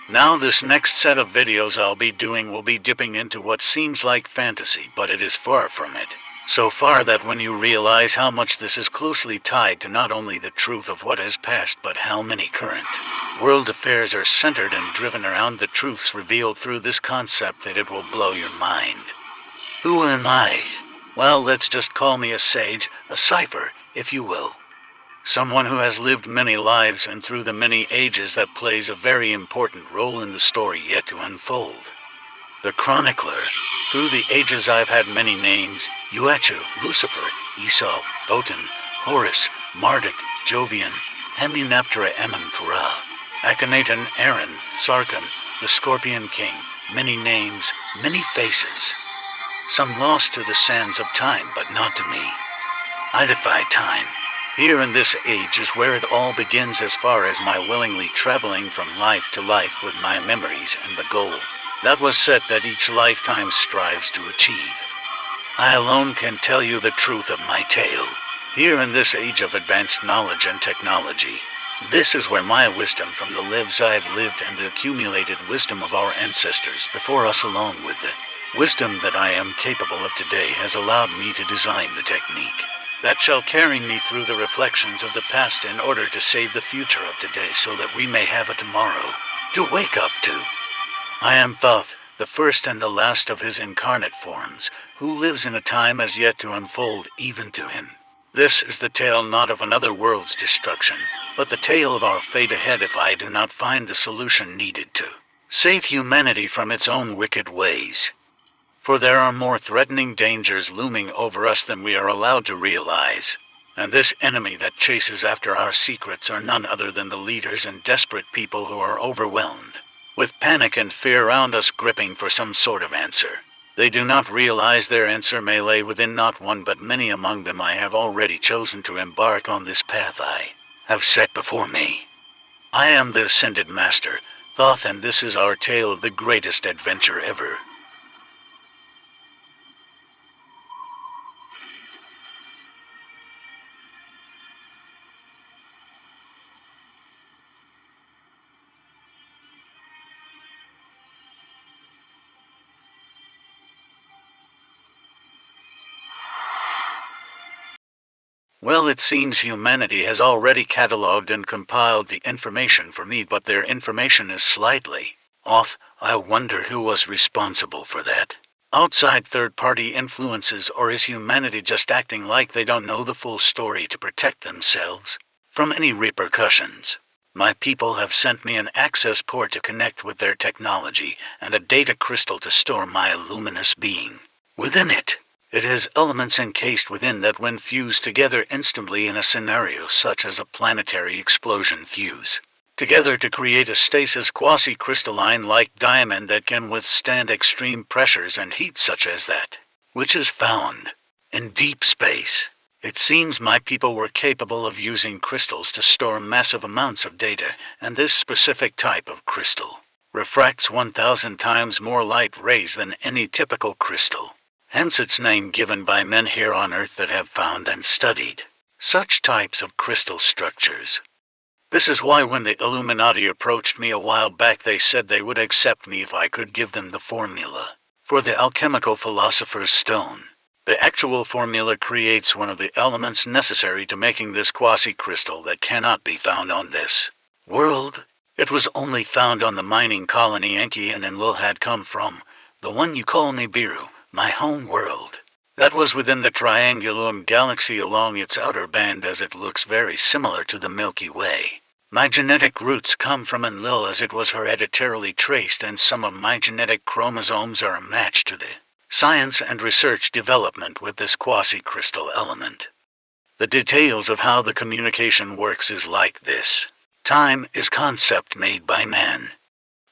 Now this next set of videos I'll be doing will be dipping into what seems like fantasy, but it is far from it. So far that when you realize how much this is closely tied to not only the truth of what has passed, but how many current world affairs are centered and driven around the truths revealed through this concept, that it will blow your mind. Who am I? Well, let's just call me a sage, a cipher, if you will. Someone who has lived many lives and through the many ages that plays a very important role in the story yet to unfold. The chronicler. Through the ages I've had many names: Uachu, Lucifer, Esau, Wotan, Horus, Marduk, Jovian, Hemunaptera, Emunpera, Akhenaten, Aaron, Sargon, the Scorpion King. Many names, many faces. Some lost to the sands of time, but not to me. I defy time. Here in this age is where it all begins, as far as my willingly traveling from life to life with my memories and the goal that was set that each lifetime strives to achieve. I alone can tell you the truth of my tale. Here in this age of advanced knowledge and technology, this is where my wisdom from the lives I've lived and the accumulated wisdom of our ancestors before us, along with the wisdom that I am capable of today, has allowed me to design the technique that shall carry me through the reflections of the past in order to save the future of today, so that we may have a tomorrow to wake up to. I am Thoth, the first and the last of his incarnate forms, who lives in a time as yet to unfold even to him. This is the tale not of another world's destruction, but the tale of our fate ahead if I do not find the solution needed to save humanity from its own wicked ways. For there are more threatening dangers looming over us than we are allowed to realize. And this enemy that chases after our secrets are none other than the leaders and desperate people who are overwhelmed with panic and fear around us, gripping for some sort of answer. They do not realize their answer may lay within not one but many among them. I have already chosen to embark on this path I have set before me. I am the Ascended Master, Thoth, and this is our tale of the greatest adventure ever. Well, it seems humanity has already cataloged and compiled the information for me, but their information is slightly off. I wonder who was responsible for that. Outside third-party influences, or is humanity just acting like they don't know the full story to protect themselves from any repercussions? My people have sent me an access port to connect with their technology, and a data crystal to store my luminous being within it. It has elements encased within that, when fused together instantly in a scenario such as a planetary explosion, fuse together to create a stasis quasi-crystalline-like diamond that can withstand extreme pressures and heat such as that which is found in deep space. It seems my people were capable of using crystals to store massive amounts of data, and this specific type of crystal refracts 1,000 times more light rays than any typical crystal. Hence its name given by men here on Earth that have found and studied such types of crystal structures. This is why when the Illuminati approached me a while back, they said they would accept me if I could give them the formula for the alchemical philosopher's stone. The actual formula creates one of the elements necessary to making this quasi-crystal that cannot be found on this world. It was only found on the mining colony Enki and Enlil had come from, the one you call Nibiru, my home world. That was within the Triangulum galaxy along its outer band, as it looks very similar to the Milky Way. My genetic roots come from Enlil, as it was hereditarily traced, and some of my genetic chromosomes are a match to the science and research development with this quasi-crystal element. The details of how the communication works is like this. Time is concept made by man.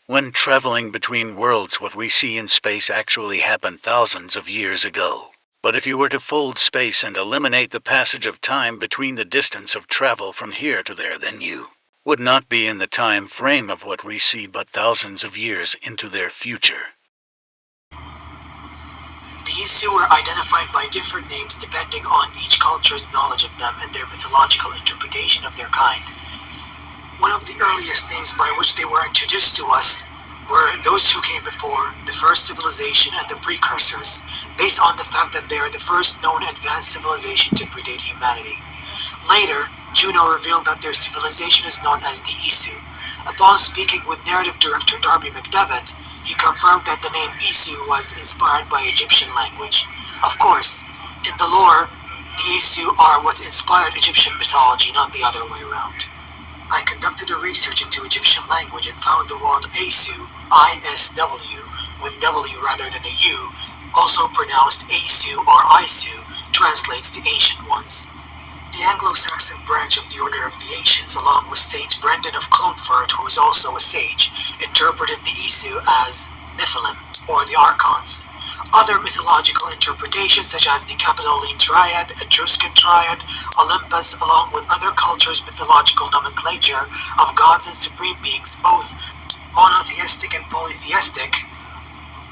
When traveling between worlds, what we see in space actually happened thousands of years ago. But if you were to fold space and eliminate the passage of time between the distance of travel from here to there, then you would not be in the time frame of what we see, but thousands of years into their future. These two were identified by different names depending on each culture's knowledge of them and their mythological interpretation of their kind. One of the earliest names by which they were introduced to us were those who came before, the first civilization and the precursors, based on the fact that they are the first known advanced civilization to predate humanity. Later, Juno revealed that their civilization is known as the Isu. Upon speaking with narrative director Darby McDevitt, he confirmed that the name Isu was inspired by Egyptian language. Of course, in the lore, the Isu are what inspired Egyptian mythology, not the other way around. I conducted a research into Egyptian language and found the word Asu, I-S-W, with W rather than a U, also pronounced Asu or Isu, translates to Ancient Ones. The Anglo-Saxon branch of the Order of the Ancients, along with Saint Brendan of Clonfert, who is also a sage, interpreted the Isu as Nephilim, or the Archons. Other mythological interpretations, such as the Capitoline Triad, Etruscan Triad, Olympus, along with other cultures' mythological nomenclature of gods and supreme beings, both monotheistic and polytheistic,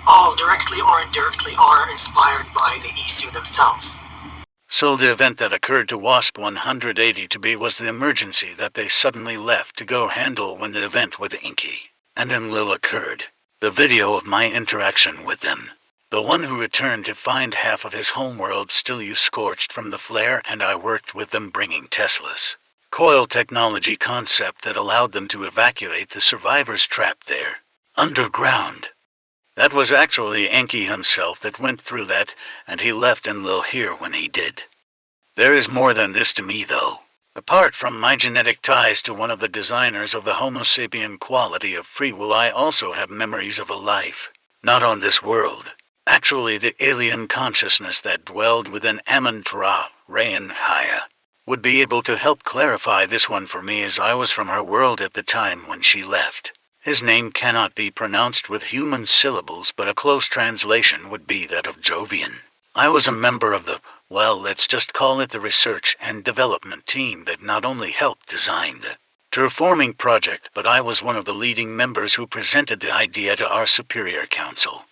all directly or indirectly are inspired by the Isu themselves. So the event that occurred to WASP 180 to be was the emergency that they suddenly left to go handle when the event with Inky and Enlil occurred. The video of my interaction with them. The one who returned to find half of his homeworld still scorched from the flare, and I worked with them bringing Tesla's coil technology concept that allowed them to evacuate the survivors trapped there, underground. That was actually Enki himself that went through that, and he left Enlil here when he did. There is more than this to me, though. Apart from my genetic ties to one of the designers of the Homo sapien quality of free will, I also have memories of a life, not on this world. Actually, the alien consciousness that dwelled within Amun-Ra, Rayan-Haya, would be able to help clarify this one for me, as I was from her world at the time when she left. His name cannot be pronounced with human syllables, but a close translation would be that of Jovian. I was a member of the, well, let's just call it the research and development team that not only helped design the terraforming project, but I was one of the leading members who presented the idea to our superior council.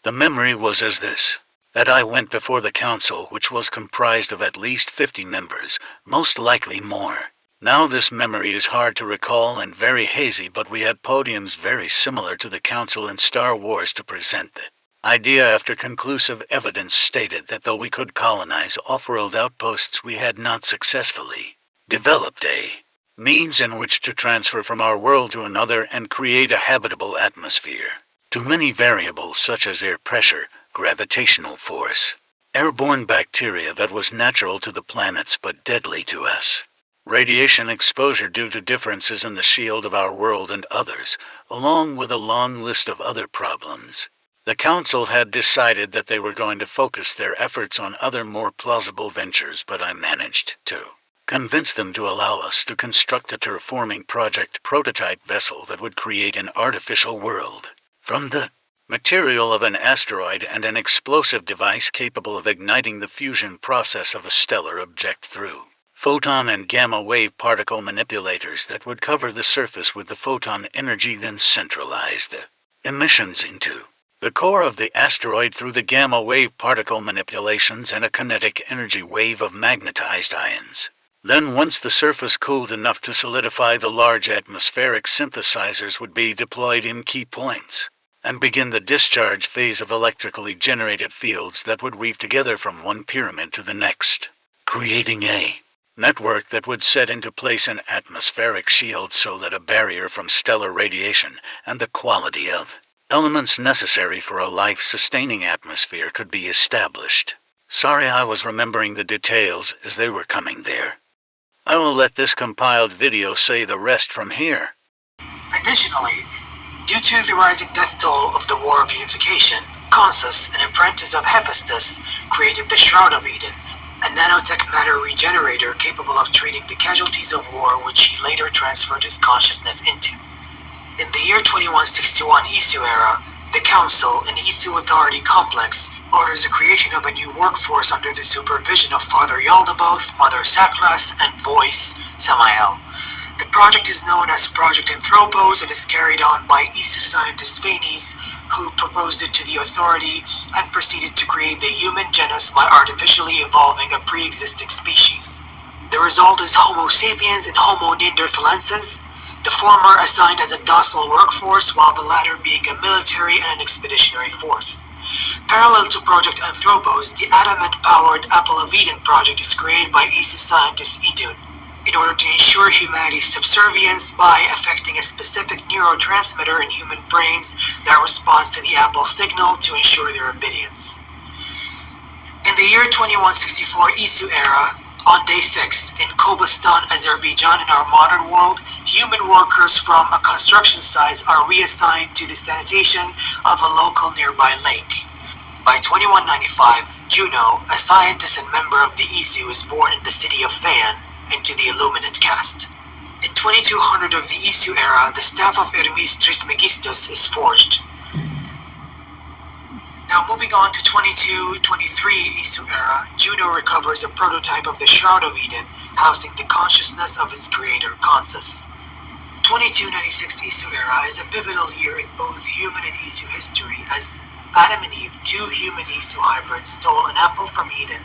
The memory was as this, that I went before the council, which was comprised of at least 50 members, most likely more. Now this memory is hard to recall and very hazy, but we had podiums very similar to the council in Star Wars to present the idea after conclusive evidence stated that though we could colonize off-world outposts, we had not successfully developed a means in which to transfer from our world to another and create a habitable atmosphere. Too many variables such as air pressure, gravitational force, airborne bacteria that was natural to the planets but deadly to us, radiation exposure due to differences in the shield of our world and others, along with a long list of other problems. The council had decided that they were going to focus their efforts on other more plausible ventures, but I managed to convince them to allow us to construct a terraforming project prototype vessel that would create an artificial world from the material of an asteroid and an explosive device capable of igniting the fusion process of a stellar object through photon and gamma wave particle manipulators that would cover the surface with the photon energy, then centralize the emissions into the core of the asteroid through the gamma wave particle manipulations and a kinetic energy wave of magnetized ions. Then once the surface cooled enough to solidify, the large atmospheric synthesizers would be deployed in key points and begin the discharge phase of electrically generated fields that would weave together from one pyramid to the next, creating a network that would set into place an atmospheric shield so that a barrier from stellar radiation and the quality of elements necessary for a life-sustaining atmosphere could be established. Sorry, I was remembering the details as they were coming there. I will let this compiled video say the rest from here. Additionally, due to the rising death toll of the War of Unification, Consus, an apprentice of Hephaestus, created the Shroud of Eden, a nanotech matter regenerator capable of treating the casualties of war, which he later transferred his consciousness into. In the year 2161 Isu era, the Council, an Isu Authority complex, orders the creation of a new workforce under the supervision of Father Yaldabaoth, Mother Saklas, and Voice Samael. The project is known as Project Anthropos and is carried on by Isu scientist Phanes, who proposed it to the Authority and proceeded to create the human genus by artificially evolving a pre-existing species. The result is Homo sapiens and Homo neanderthalensis. the former assigned as a docile workforce while the latter being a military and an expeditionary force. Parallel to Project Anthropos, the adamant-powered Apple of Eden project is created by Isu scientist Idun in order to ensure humanity's subservience by affecting a specific neurotransmitter in human brains that responds to the Apple signal to ensure their obedience. In the year 2164 Isu era, on day 6, in Kobustan, Azerbaijan in our modern world, human workers from a construction site are reassigned to the sanitation of a local nearby lake. By 2195, Juno, a scientist and member of the Isu, is born in the city of Fan into the Illuminate caste. In 2200 of the Isu era, the staff of Hermes Trismegistus is forged. Now moving on to 2223 Isu era, Juno recovers a prototype of the Shroud of Eden, housing the consciousness of its creator, Consus. 2296 Isu era is a pivotal year in both human and Isu history, as Adam and Eve, two human Isu hybrids, stole an apple from Eden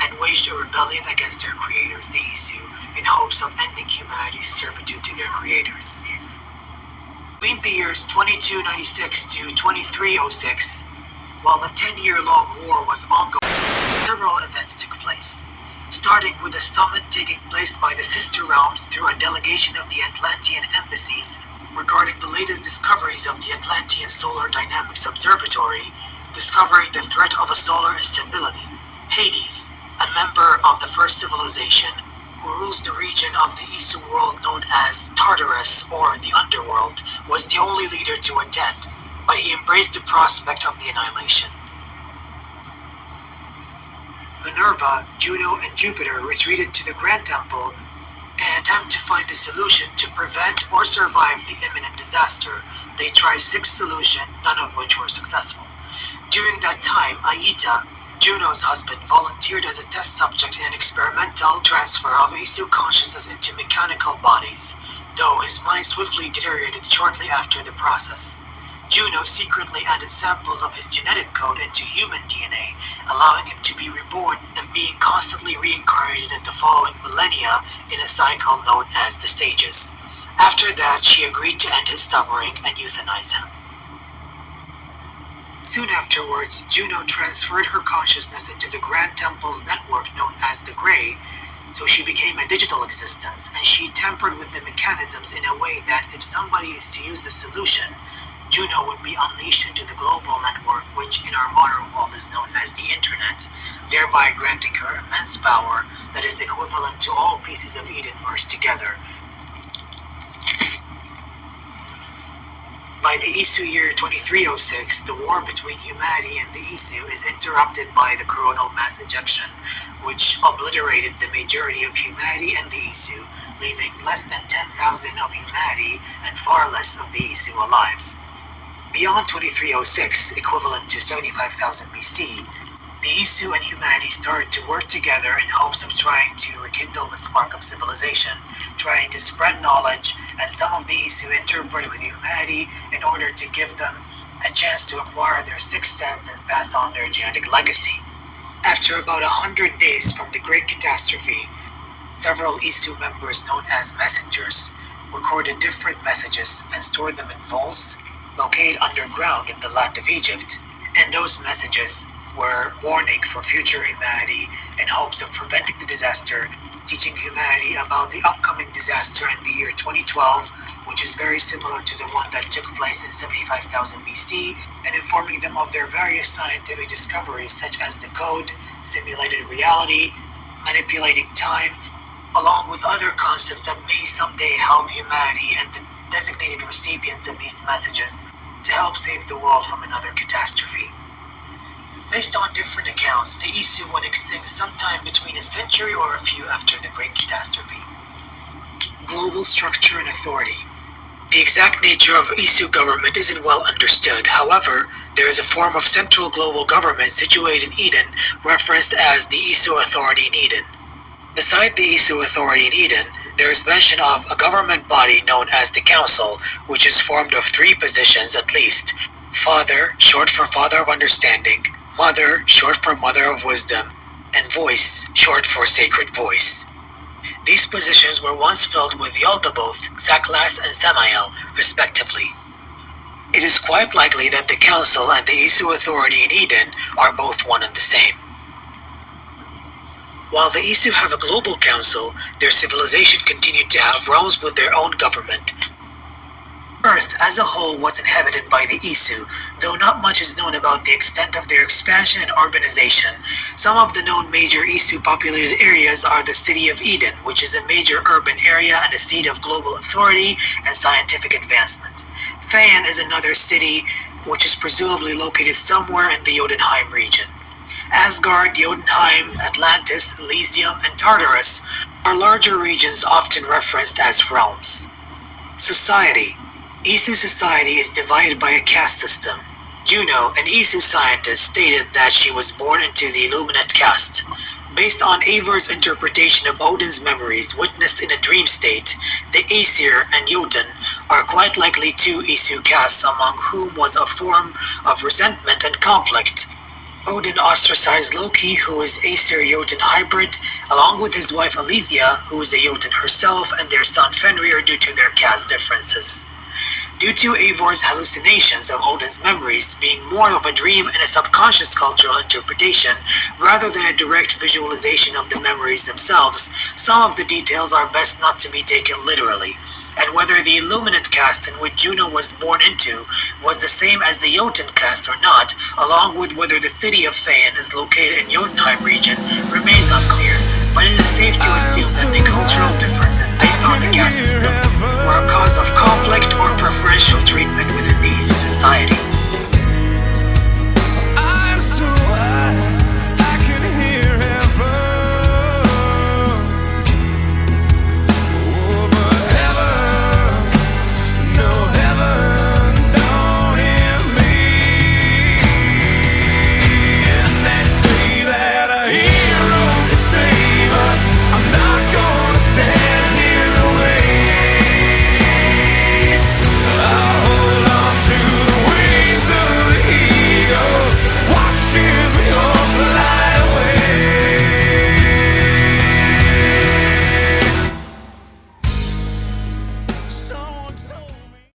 and waged a rebellion against their creators, the Isu, in hopes of ending humanity's servitude to their creators. Between the years 2296 to 2306, while the 10-year-long war was ongoing, several events took place, starting with a summit taking place by the Sister Realms through a delegation of the Atlantean embassies regarding the latest discoveries of the Atlantean Solar Dynamics Observatory, discovering the threat of a solar instability. Hades, a member of the first civilization, who rules the region of the Isu world known as Tartarus, or the Underworld, was the only leader to attend, but he embraced the prospect of the annihilation. Minerva, Juno, and Jupiter retreated to the Grand Temple in an attempt to find a solution to prevent or survive the imminent disaster. They tried 6 solutions, none of which were successful. During that time, Aita, Juno's husband, volunteered as a test subject in an experimental transfer of Isu consciousness into mechanical bodies, though his mind swiftly deteriorated shortly after the process. Juno secretly added samples of his genetic code into human DNA, allowing him to be reborn and being constantly reincarnated in the following millennia in a cycle known as the Stages. After that, she agreed to end his suffering and euthanize him. Soon afterwards, Juno transferred her consciousness into the Grand Temple's network known as the Grey, so she became a digital existence, and she tampered with the mechanisms in a way that if somebody is to use the solution, Juno would be unleashed into the global network, which in our modern world is known as the Internet, thereby granting her immense power that is equivalent to all pieces of Eden merged together. By the Isu year 2306, the war between humanity and the Isu is interrupted by the coronal mass ejection, which obliterated the majority of humanity and the Isu, leaving less than 10,000 of humanity and far less of the Isu alive. Beyond 2306, equivalent to 75,000 BC, the Isu and humanity started to work together in hopes of trying to rekindle the spark of civilization, trying to spread knowledge, and some of the Isu interbred with humanity in order to give them a chance to acquire their sixth sense and pass on their genetic legacy. After about 100 days from the Great Catastrophe, several Isu members known as messengers recorded different messages and stored them in vaults located underground in the land of Egypt, and those messages were warning for future humanity in hopes of preventing the disaster, teaching humanity about the upcoming disaster in the year 2012, which is very similar to the one that took place in 75,000 BC, and informing them of their various scientific discoveries such as the code, simulated reality, manipulating time, along with other concepts that may someday help humanity and the designated recipients of these messages to help save the world from another catastrophe. Based on different accounts, the Isu went extinct sometime between a century or a few after the Great Catastrophe. Global structure and authority. The exact nature of Isu government isn't well understood. However, there is a form of central global government situated in Eden, referenced as the Isu authority in Eden. Beside the Isu authority in Eden, there is mention of a government body known as the Council, which is formed of 3 positions at least: Father, short for Father of Understanding; Mother, short for Mother of Wisdom; and Voice, short for Sacred Voice. These positions were once filled with Yaldabaoth, Zaklas, and Samael, respectively. It is quite likely that the council and the Isu authority in Eden are both one and the same. While the Isu have a global council, their civilization continued to have realms with their own government. Earth as a whole was inhabited by the Isu, though not much is known about the extent of their expansion and urbanization. Some of the known major Isu populated areas are the city of Eden, which is a major urban area and a seat of global authority and scientific advancement. Phaon is another city which is presumably located somewhere in the Jotunheim region. Asgard, Jotunheim, Atlantis, Elysium, and Tartarus are larger regions often referenced as realms. Society. Isu society is divided by a caste system. Juno, an Isu scientist, stated that she was born into the Illuminate caste. Based on Eivor's interpretation of Odin's memories witnessed in a dream state, the Aesir and Jotun are quite likely two Isu castes among whom was a form of resentment and conflict. Odin ostracized Loki, who is Aesir-Jotun hybrid, along with his wife Alethea, who is a Jotun herself, and their son Fenrir due to their caste differences. Due to Eivor's hallucinations of Odin's memories being more of a dream and a subconscious cultural interpretation rather than a direct visualization of the memories themselves, some of the details are best not to be taken literally. And whether the Illuminate caste in which Juno was born into was the same as the Jotun caste or not, along with whether the city of Phaon is located in Jotunheim region, remains unclear, but it is safe to assume that the cultural differences based on the caste system were a cause of conflict